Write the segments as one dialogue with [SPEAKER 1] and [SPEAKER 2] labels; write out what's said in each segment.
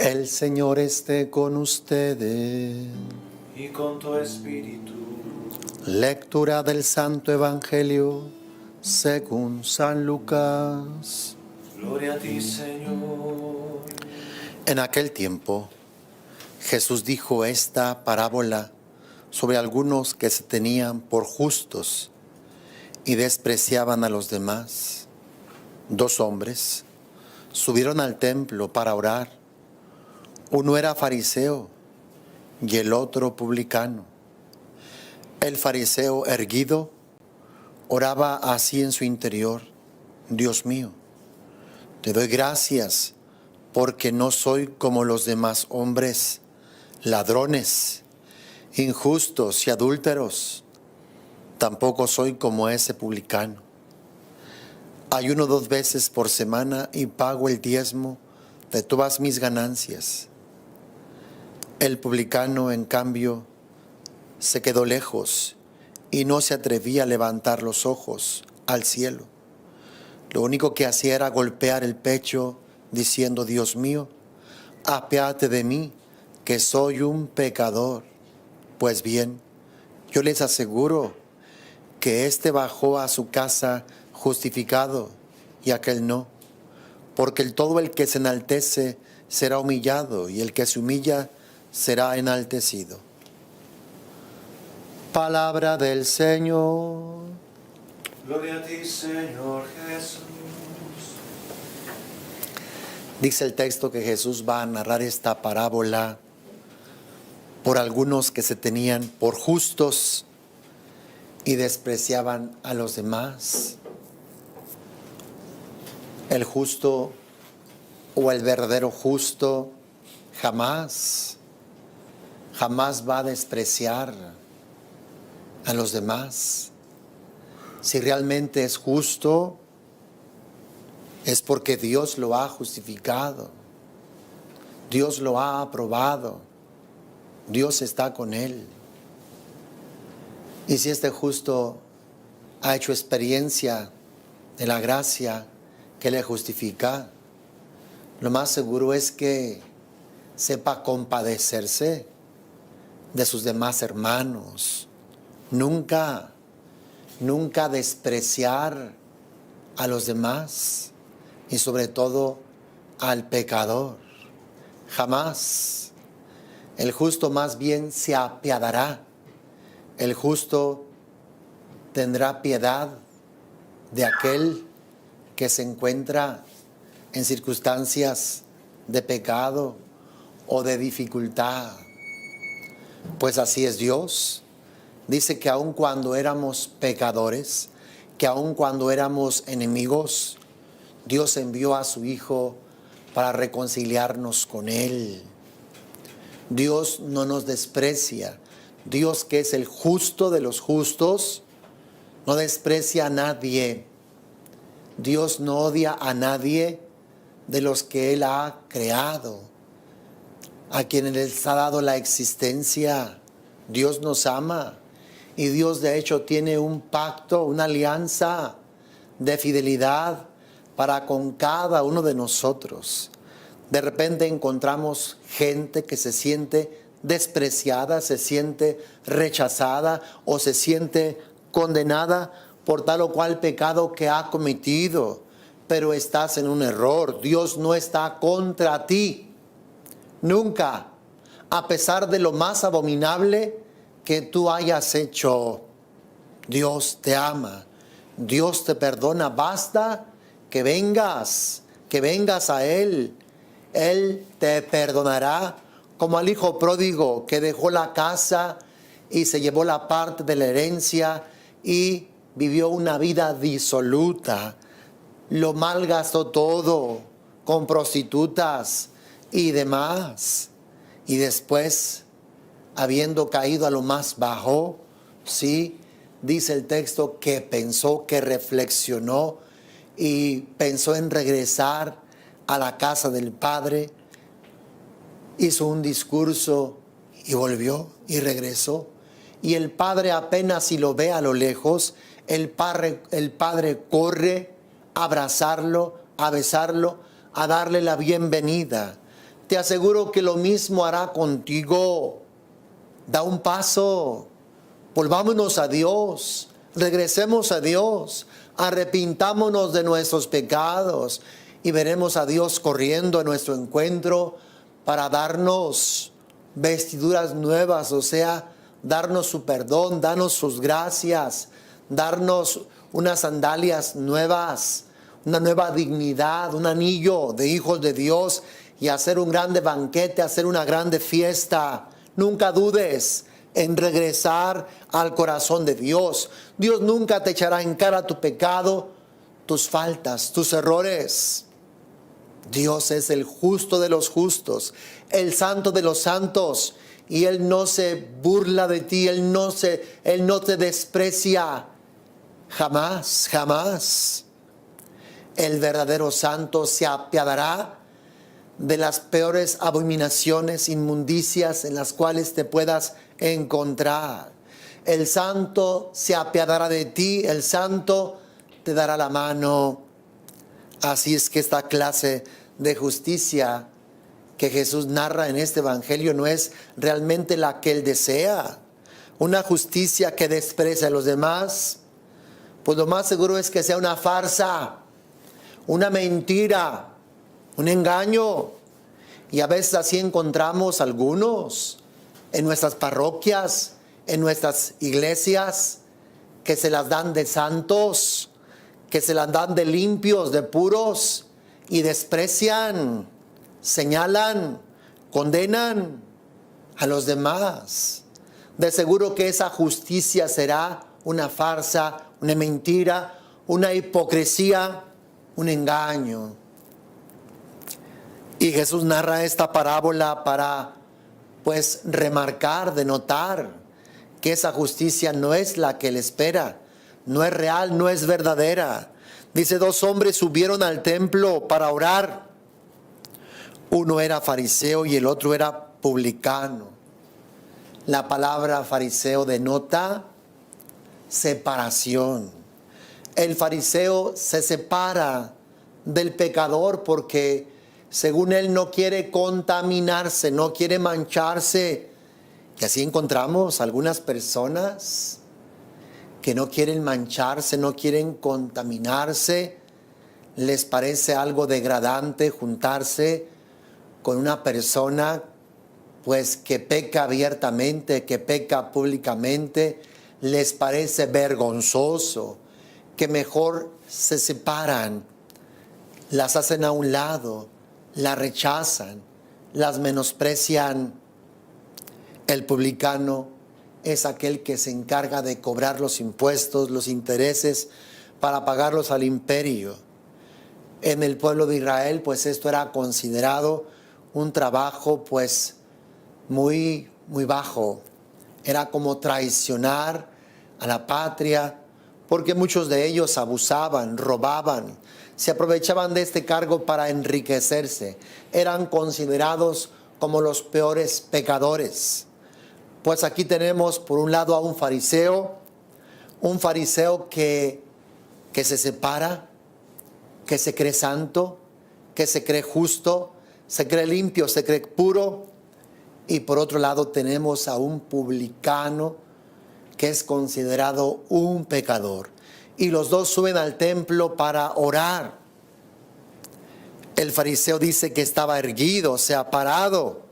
[SPEAKER 1] El Señor esté con ustedes.
[SPEAKER 2] Y con tu espíritu.
[SPEAKER 1] Lectura del Santo Evangelio según San Lucas.
[SPEAKER 2] Gloria a ti, Señor.
[SPEAKER 1] En aquel tiempo, Jesús dijo esta parábola sobre algunos que se tenían por justos y despreciaban a los demás. 2 hombres subieron al templo para orar. Uno era fariseo y el otro publicano. El fariseo, erguido, oraba así en su interior: Dios mío, te doy gracias porque no soy como los demás hombres, ladrones, injustos y adúlteros. Tampoco soy como ese publicano. Ayuno 2 veces por semana y pago el diezmo de todas mis ganancias. El publicano, en cambio, se quedó lejos y no se atrevía a levantar los ojos al cielo. Lo único que hacía era golpear el pecho diciendo: Dios mío, apiádate de mí, que soy un pecador. Pues bien, yo les aseguro que éste bajó a su casa justificado y aquel no, porque todo el que se enaltece será humillado y el que se humilla será enaltecido. Palabra del Señor.
[SPEAKER 2] Gloria a ti, Señor Jesús.
[SPEAKER 1] Dice el texto que Jesús va a narrar esta parábola por algunos que se tenían por justos y despreciaban a los demás. El justo o el verdadero justo jamás va a despreciar a los demás. Si realmente es justo, es porque Dios lo ha justificado, Dios lo ha aprobado, Dios está con él. Y si este justo ha hecho experiencia de la gracia que le justifica, lo más seguro es que sepa compadecerse de sus demás hermanos. Nunca despreciar a los demás y sobre todo al pecador. Jamás. El justo más bien se apiadará. El justo tendrá piedad de aquel que se encuentra en circunstancias de pecado o de dificultad. Pues así es Dios. Dice que aun cuando éramos pecadores, que aun cuando éramos enemigos, Dios envió a su Hijo para reconciliarnos con Él. Dios no nos desprecia. Dios, que es el justo de los justos, no desprecia a nadie. Dios no odia a nadie de los que Él ha creado, a quienes les ha dado la existencia. Dios nos ama y Dios de hecho tiene un pacto, una alianza de fidelidad para con cada uno de nosotros. De repente encontramos gente que se siente despreciada, se siente rechazada o se siente condenada por tal o cual pecado que ha cometido. Pero estás en un error. Dios no está contra ti. Nunca. A pesar de lo más abominable que tú hayas hecho, Dios te ama. Dios te perdona. Basta que vengas a Él. Él te perdonará, como al hijo pródigo que dejó la casa y se llevó la parte de la herencia y vivió una vida disoluta. Lo malgastó todo con prostitutas y demás. Y después, habiendo caído a lo más bajo, sí, dice el texto que pensó, que reflexionó y pensó en regresar a la casa del Padre. Hizo un discurso y volvió y regresó. Y el Padre, apenas si lo ve a lo lejos, el padre corre a abrazarlo, a besarlo, a darle la bienvenida. te aseguro que lo mismo hará contigo. Da un paso, volvámonos a Dios, regresemos a Dios, arrepintámonos de nuestros pecados y veremos a Dios corriendo a nuestro encuentro para darnos vestiduras nuevas, o sea, darnos su perdón, darnos sus gracias, darnos unas sandalias nuevas, una nueva dignidad, un anillo de hijos de Dios y hacer un grande banquete, hacer una grande fiesta. Nunca dudes en regresar al corazón de Dios. Dios nunca te echará en cara tu pecado, tus faltas, tus errores. Dios es el justo de los justos, el santo de los santos, y Él no se burla de ti, Él no te desprecia. Jamás, jamás. El verdadero santo se apiadará de las peores abominaciones, inmundicias en las cuales te puedas encontrar. El santo se apiadará de ti, el santo te dará la mano. Así es que esta clase de justicia que Jesús narra en este evangelio no es realmente la que Él desea. Una justicia que desprecia a los demás, pues lo más seguro es que sea una farsa, una mentira, un engaño. Y a veces así encontramos algunos en nuestras parroquias, en nuestras iglesias, que se las dan de santos, que se las dan de limpios, de puros, y desprecian, señalan, condenan a los demás. De seguro que esa justicia será una farsa, una mentira, una hipocresía, un engaño. Y Jesús narra esta parábola para, pues, remarcar, denotar que esa justicia no es la que Él espera, no es real, no es verdadera. Dice, 2 hombres subieron al templo para orar. Uno era fariseo y el otro era publicano. La palabra fariseo denota separación. El fariseo se separa del pecador porque según él no quiere contaminarse, no quiere mancharse. Y así encontramos algunas personas que no quieren mancharse, no quieren contaminarse. Les parece algo degradante juntarse con una persona pues que peca abiertamente, que peca públicamente. Les parece vergonzoso, que mejor se separan, las hacen a un lado, las rechazan, las menosprecian. El publicano es aquel que se encarga de cobrar los impuestos, los intereses para pagarlos al imperio. En el pueblo de Israel, pues esto era considerado un trabajo pues muy bajo. Era como traicionar a la patria, porque muchos de ellos abusaban, robaban, se aprovechaban de este cargo para enriquecerse. Eran considerados como los peores pecadores. Pues aquí tenemos por un lado a un fariseo que se separa, que se cree santo, que se cree justo, se cree limpio, se cree puro. Y por otro lado tenemos a un publicano que es considerado un pecador. Y los dos suben al templo para orar. El fariseo dice que estaba erguido, o sea, parado.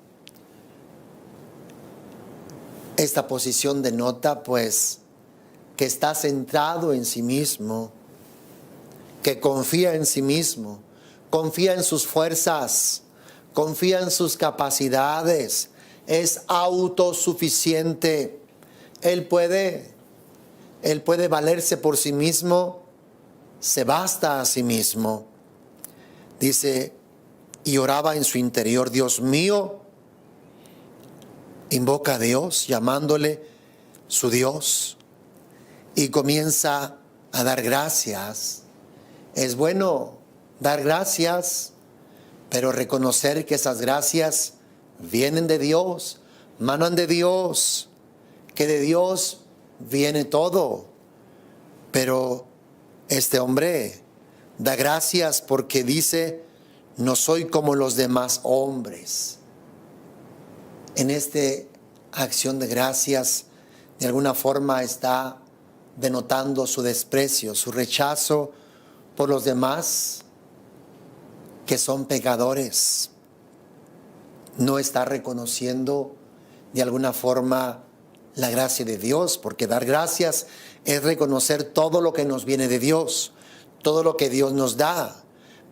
[SPEAKER 1] Esta posición denota pues que está centrado en sí mismo, que confía en sí mismo, confía en sus fuerzas, confía en sus capacidades, es autosuficiente. Él puede valerse por sí mismo, se basta a sí mismo. Dice, y oraba en su interior, Dios mío, invoca a Dios llamándole su Dios y comienza a dar gracias. Es bueno dar gracias, pero reconocer que esas gracias vienen de Dios, manan de Dios, que de Dios viene todo. Pero este hombre da gracias porque dice, no soy como los demás hombres. En esta acción de gracias, de alguna forma está denotando su desprecio, su rechazo por los demás que son pecadores. No está reconociendo de alguna forma la gracia de Dios, porque dar gracias es reconocer todo lo que nos viene de Dios, todo lo que Dios nos da.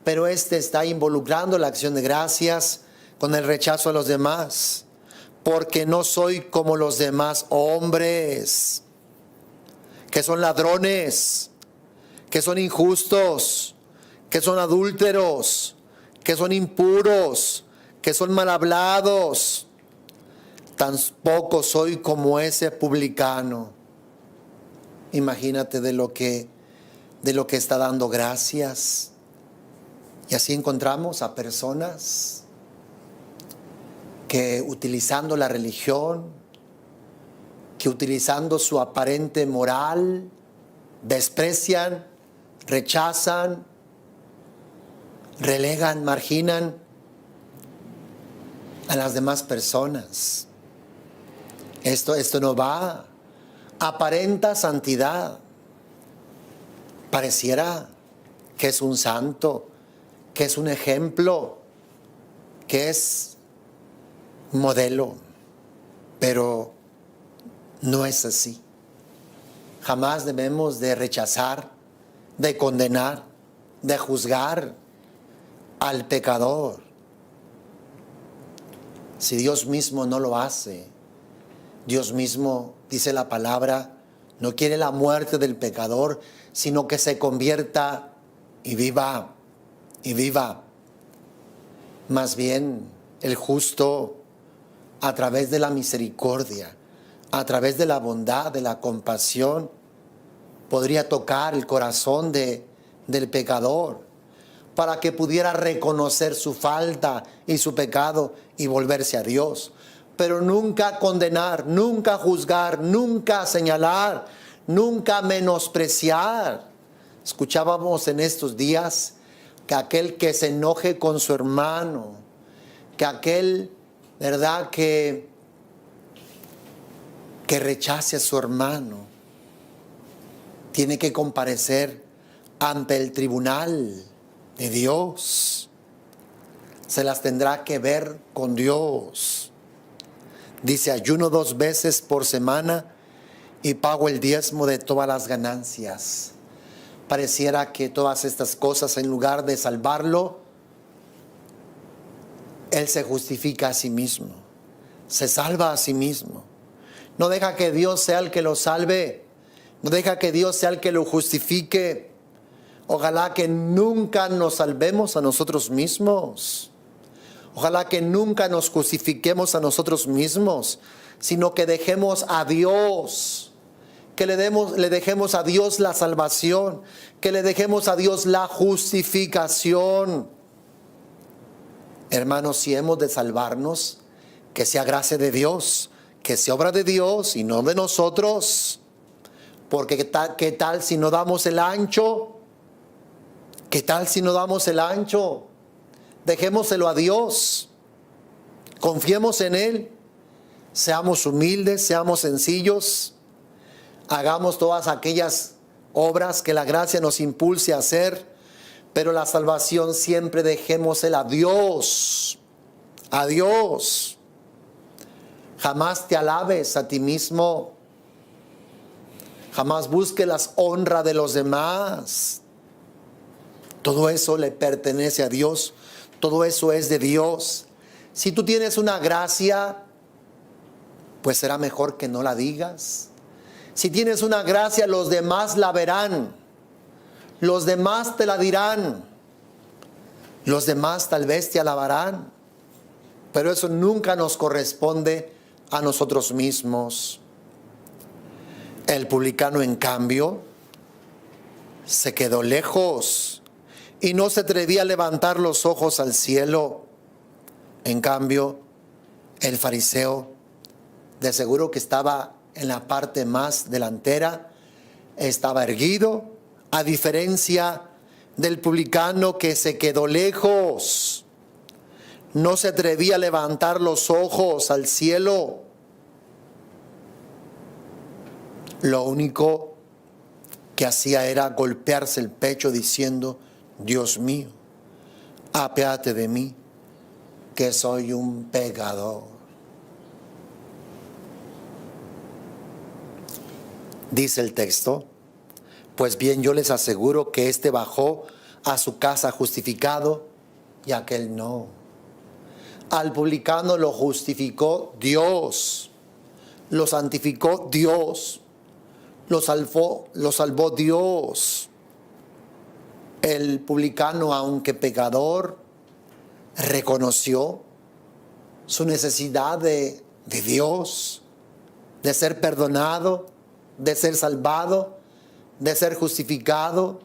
[SPEAKER 1] Pero está involucrando la acción de gracias con el rechazo a los demás, porque no soy como los demás hombres, que son ladrones, que son injustos, que son adúlteros, que son impuros, que son mal hablados. Tampoco soy como ese publicano. Imagínate de lo que está dando gracias. Y así encontramos a personas que utilizando la religión, que utilizando su aparente moral, desprecian, rechazan, relegan, marginan a las demás personas. Esto no va. Aparenta santidad. Pareciera que es un santo, que es un ejemplo, que es modelo, pero no es así. Jamás debemos de rechazar, de condenar, de juzgar al pecador. Si Dios mismo no lo hace, Dios mismo, dice la palabra, no quiere la muerte del pecador, sino que se convierta y viva, y viva. Más bien, el justo, a través de la misericordia, a través de la bondad, de la compasión, podría tocar el corazón del pecador, para que pudiera reconocer su falta y su pecado y volverse a Dios. Pero nunca condenar, nunca juzgar, nunca señalar, nunca menospreciar. Escuchábamos en estos días que aquel que se enoje con su hermano, que aquel, ¿verdad?, que rechace a su hermano, tiene que comparecer ante el tribunal de Dios. Se las tendrá que ver con Dios. Dice, ayuno 2 veces por semana y pago el diezmo de todas las ganancias. Pareciera que todas estas cosas, en lugar de salvarlo, él se justifica a sí mismo, se salva a sí mismo. No deja que Dios sea el que lo salve, no deja que Dios sea el que lo justifique. Ojalá que nunca nos salvemos a nosotros mismos. Ojalá que nunca nos justifiquemos a nosotros mismos, sino que dejemos a Dios, que le dejemos a Dios la salvación, que le dejemos a Dios la justificación. Hermanos, si hemos de salvarnos, que sea gracia de Dios, que sea obra de Dios y no de nosotros. Porque ¿qué tal si no damos el ancho? ¿Qué tal si no damos el ancho? Dejémoselo a Dios. Confiemos en Él. Seamos humildes, seamos sencillos. Hagamos todas aquellas obras que la gracia nos impulse a hacer. Pero la salvación siempre dejémosela a Dios. A Dios. Jamás te alabes a ti mismo. Jamás busques las honras de los demás. Todo eso le pertenece a Dios. Todo eso es de Dios. Si tú tienes una gracia, pues será mejor que no la digas. Si tienes una gracia, los demás la verán. Los demás te la dirán. Los demás tal vez te alabarán. Pero eso nunca nos corresponde a nosotros mismos. El publicano, en cambio, se quedó lejos y no se atrevía a levantar los ojos al cielo. En cambio, el fariseo, de seguro que estaba en la parte más delantera, estaba erguido, a diferencia del publicano que se quedó lejos. no se atrevía a levantar los ojos al cielo. Lo único que hacía era golpearse el pecho diciendo: Dios mío, apiádate de mí, que soy un pecador. Dice el texto: pues bien, yo les aseguro que éste bajó a su casa justificado y aquel no. Al publicano lo justificó Dios, lo santificó Dios, lo salvó Dios. El publicano, aunque pecador, reconoció su necesidad de Dios, de ser perdonado, de ser salvado, de ser justificado.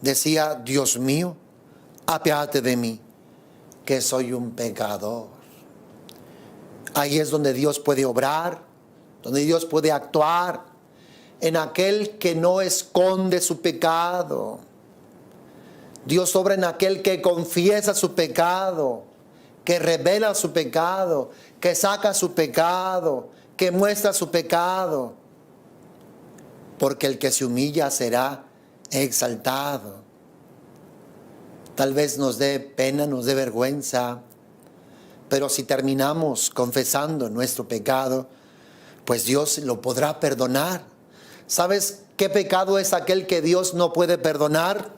[SPEAKER 1] Decía: Dios mío, apiádate de mí, que soy un pecador. Ahí es donde Dios puede obrar, donde Dios puede actuar, en aquel que no esconde su pecado. Dios obra en aquel que confiesa su pecado, que revela su pecado, que saca su pecado, que muestra su pecado. Porque el que se humilla será exaltado. Tal vez nos dé pena, nos dé vergüenza, pero si terminamos confesando nuestro pecado, pues Dios lo podrá perdonar. ¿Sabes qué pecado es aquel que Dios no puede perdonar?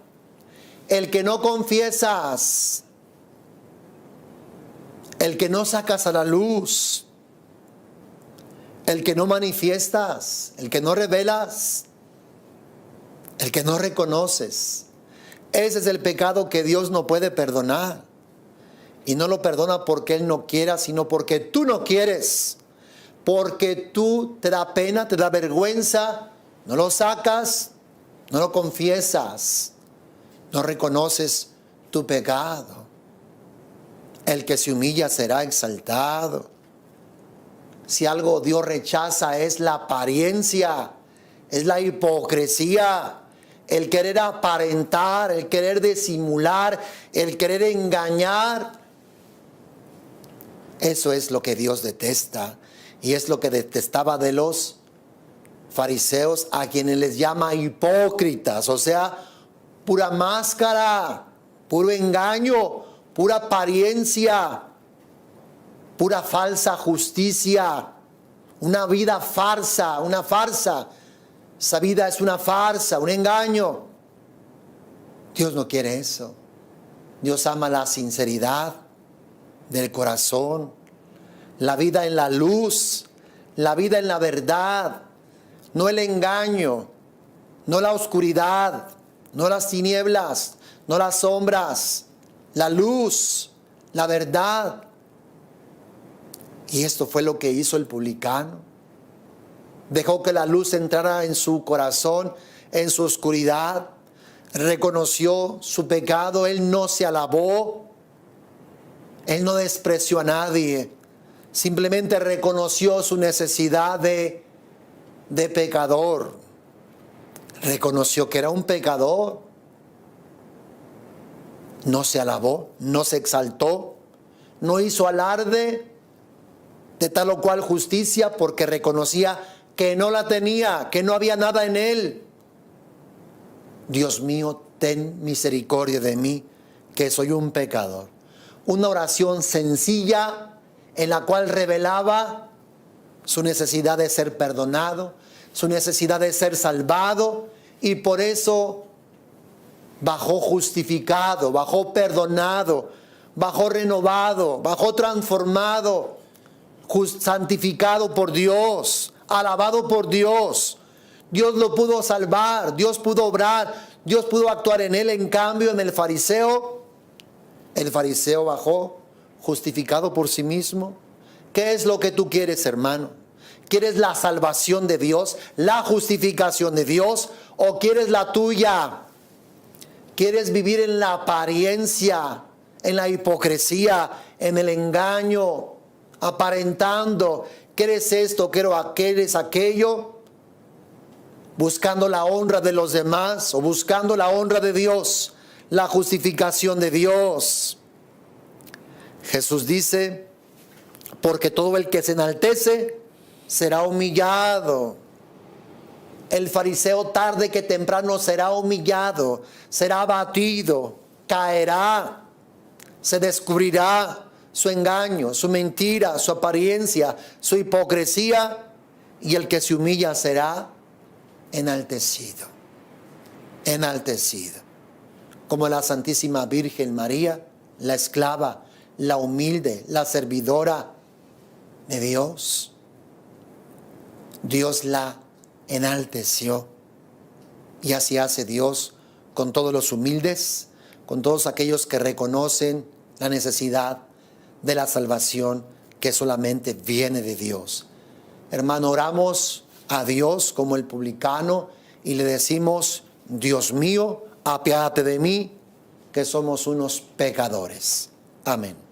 [SPEAKER 1] El que no confiesas, el que no sacas a la luz, el que no manifiestas, el que no revelas, el que no reconoces. Ese es el pecado que Dios no puede perdonar. Y no lo perdona porque Él no quiera, sino porque tú no quieres. Porque tú te da pena, te da vergüenza, no lo sacas, no lo confiesas, no reconoces tu pecado. El que se humilla será exaltado. Si algo Dios rechaza es la apariencia, es la hipocresía, el querer aparentar, el querer disimular, el querer engañar. Eso es lo que Dios detesta, y es lo que detestaba de los fariseos, a quienes les llama hipócritas, o sea, pura máscara, puro engaño, pura apariencia, pura falsa justicia, una vida farsa, una farsa. Esa vida es una farsa, un engaño. Dios no quiere eso. Dios ama la sinceridad del corazón, la vida en la luz, la vida en la verdad, no el engaño, no la oscuridad, no las tinieblas, no las sombras, la luz, la verdad. Y esto fue lo que hizo el publicano. Dejó que la luz entrara en su corazón, en su oscuridad. Reconoció su pecado. Él no se alabó. Él no despreció a nadie. Simplemente reconoció su necesidad de pecador. Reconoció que era un pecador. No se alabó, no se exaltó, no hizo alarde de tal o cual justicia, porque reconocía que no la tenía, que no había nada en él. Dios mío, ten misericordia de mí, que soy un pecador. Una oración sencilla en la cual revelaba su necesidad de ser perdonado, su necesidad de ser salvado, y por eso bajó justificado, bajó perdonado, bajó renovado, bajó transformado, santificado por Dios, alabado por Dios. Dios lo pudo salvar, Dios pudo obrar, Dios pudo actuar en él. En cambio, en el fariseo bajó justificado por sí mismo. ¿Qué es lo que tú quieres, hermano? ¿Quieres la salvación de Dios, la justificación de Dios, o quieres la tuya? ¿Quieres vivir en la apariencia, en la hipocresía, en el engaño, aparentando que eres esto, que eres aquello, buscando la honra de los demás o buscando la honra de Dios, la justificación de Dios? Jesús dice, porque todo el que se enaltece será humillado. El fariseo tarde que temprano será humillado, será abatido, caerá, se descubrirá su engaño, su mentira, su apariencia, su hipocresía, y el que se humilla será enaltecido, enaltecido. Como la Santísima Virgen María, la esclava, la humilde, la servidora de Dios. Dios la enalteció. Y así hace Dios con todos los humildes, con todos aquellos que reconocen la necesidad de la salvación que solamente viene de Dios. Hermano, oramos a Dios como el publicano y le decimos, Dios mío, apiádate de mí, que somos unos pecadores. Amén.